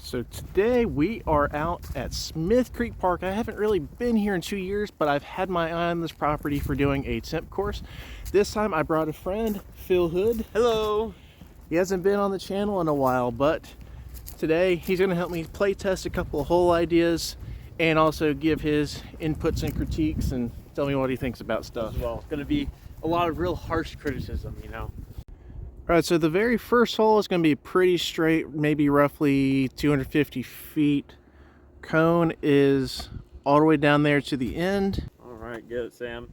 So today we are out at Smith Creek Park. I haven't really been here in 2 years, but I've had my eye on this property for doing a temp course. This time I brought a friend, Phil Hood. Hello. He hasn't been on the channel in a while, but today he's going to help me play test a couple of hole ideas and also give his inputs and critiques and tell me what he thinks about stuff. Well, it's going to be a lot of real harsh criticism, you know. All right, so the very first hole is going to be pretty straight, maybe roughly 250 feet. Cone is all the way down there to the end. All right, get it, Sam.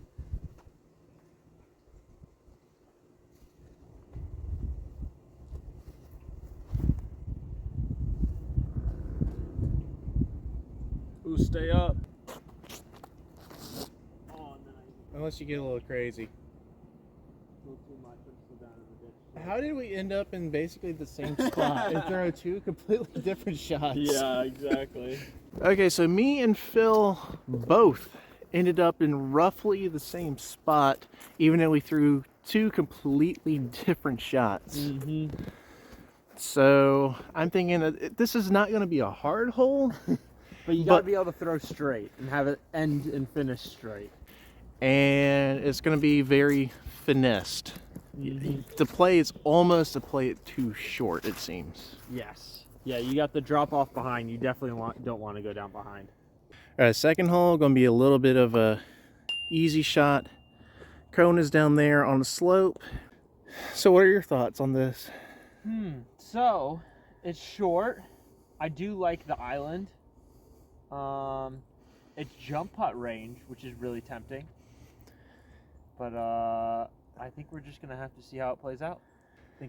Ooh, stay up. Oh, nice. Unless you get a little crazy. A little too much. Let's go down in the ditch. How did we end up in basically the same spot and throw two completely different shots? Yeah, exactly. Okay, so me and Phil both ended up in roughly the same spot, even though we threw two completely different shots. Mm-hmm. So I'm thinking that this is not going to be a hard hole. But you got to be able to throw straight and have it end and finish straight. And it's going to be very finessed. Mm-hmm. The play is almost to play it too short, it seems. Yes. Yeah, you got the drop off behind. You definitely don't want to go down behind. All right, second hole going to be a little bit of a easy shot. Cone is down there on the slope. So what are your thoughts on this? So it's short. I do like the island. It's jump putt range, which is really tempting. But I think we're just gonna have to see how it plays out. I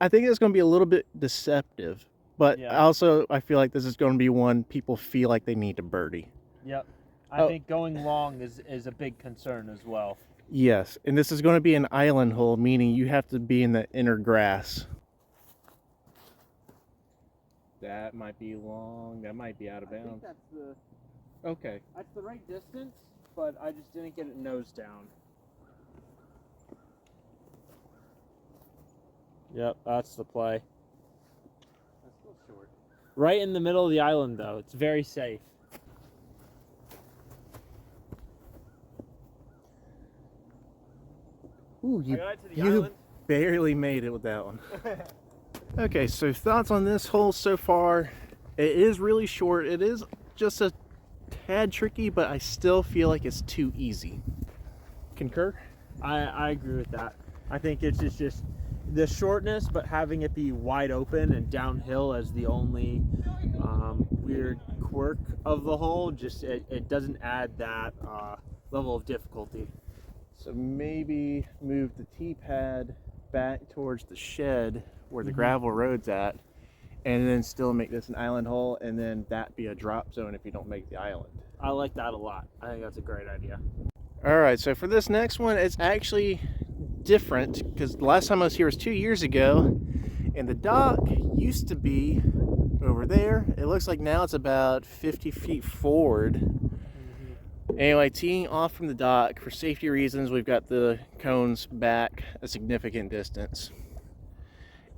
think it's going to be a little bit deceptive, but Yeah. also I feel like this is going to be one people feel like they need to birdie. Yep. I think going long is a big concern as well. Yes, and this is going to be an island hole, meaning you have to be in the inner grass. That might be long. That might be out of I think bounds. Okay. that's the right distance, but I just didn't get it nose down. Yep, that's the play. That's still short. Right in the middle of the island, though. It's very safe. Ooh, I got it to the you island. barely made it with that one. Okay, so thoughts on this hole so far. It is really short. It is just a tad tricky, but I still feel like it's too easy. Concur? I agree with that. I think it's just the shortness, but having it be wide open and downhill as the only weird quirk of the hole, just it doesn't add that level of difficulty. So maybe move the tee pad back towards the shed where the gravel road's at, and then still make this an island hole, and then that be a drop zone if you don't make the island. I like that a lot. I think that's a great idea. All right, so for this next one, it's actually different because the last time I was here was 2 years ago, and the dock used to be over there. It looks like now it's about 50 feet forward. Anyway, teeing off from the dock, for safety reasons, we've got the cones back a significant distance.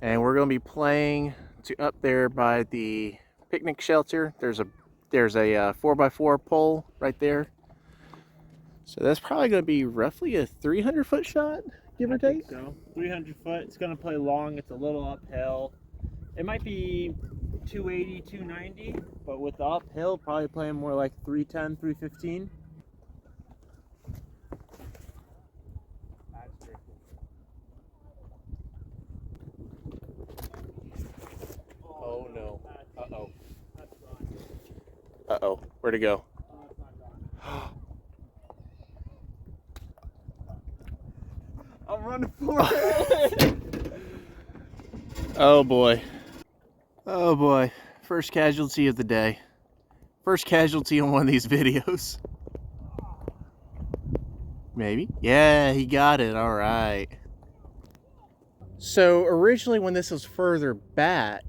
And we're going to be playing to up there by the picnic shelter. There's a 4x4 pole right there. So that's probably going to be roughly a 300-foot shot, give or take. So 300 foot. It's going to play long. It's a little uphill. It might be 280, 290, but with the uphill, probably playing more like 310, 315. Oh no. Uh-oh. Uh-oh. Where'd it go? I'm running for it. Oh boy. Oh boy. First casualty of the day. First casualty on one of these videos. Maybe. Yeah, he got it. All right. So originally when this was further back,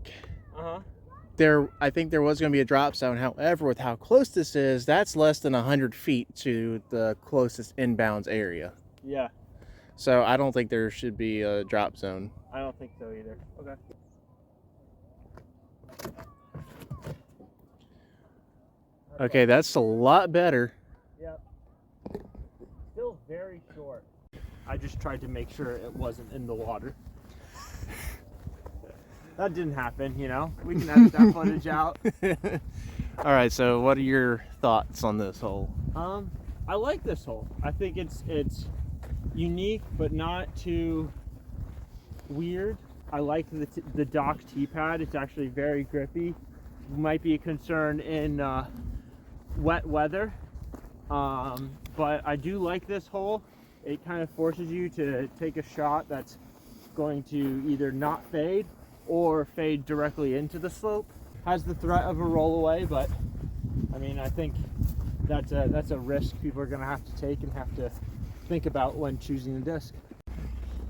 I think there was going to be a drop zone. However, with how close this is, that's less than 100 feet to the closest inbounds area. Yeah, So I don't think there should be a drop zone. I don't think so either. Okay. Okay, that's a lot better. Yep. Still very short. I just tried to make sure it wasn't in the water. That didn't happen, you know. We can edit that footage out. All right, so what are your thoughts on this hole? I like this hole. I think it's unique, but not too weird. I like the dock tee pad. It's actually very grippy. Might be a concern in wet weather, but I do like this hole. It kind of forces you to take a shot that's going to either not fade or fade directly into the slope. Has the threat of a rollaway, but I mean, I think that's a risk people are going to have to take and have to think about when choosing the disc.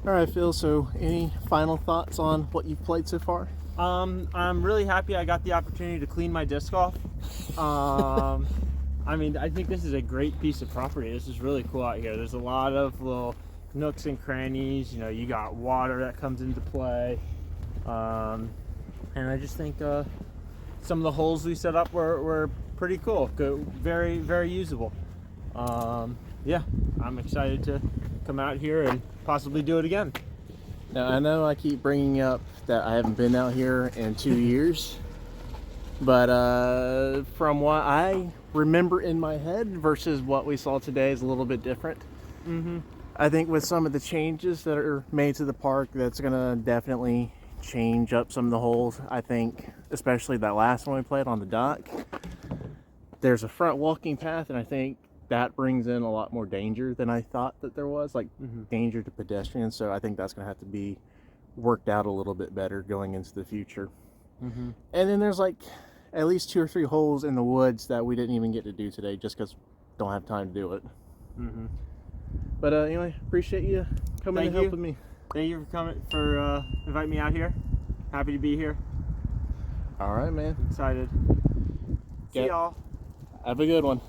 All right, Phil, so any final thoughts on what you've played so far? I'm really happy I got the opportunity to clean my disc off. I mean, I think this is a great piece of property. This is really cool out here. There's a lot of little nooks and crannies. You know, you got water that comes into play. And I just think some of the holes we set up were pretty cool. Good, very, very usable. Yeah, I'm excited to come out here and possibly do it again. Now, I know I keep bringing up that I haven't been out here in 2 years, but from what I remember in my head versus what we saw today is a little bit different. Mm-hmm. I think with some of the changes that are made to the park, that's gonna definitely change up some of the holes. I think, especially that last one we played on the dock, there's a front walking path, and I think that brings in a lot more danger than I thought that there was, like danger to pedestrians. So I think that's gonna have to be worked out a little bit better going into the future. Mm-hmm. And then there's like at least 2 or 3 holes in the woods that we didn't even get to do today just because don't have time to do it. Mm-hmm. But anyway, appreciate you coming and helping me. Thank you for coming, for inviting me out here. Happy to be here. All right, man. Excited. See Yep. y'all. Have a good one.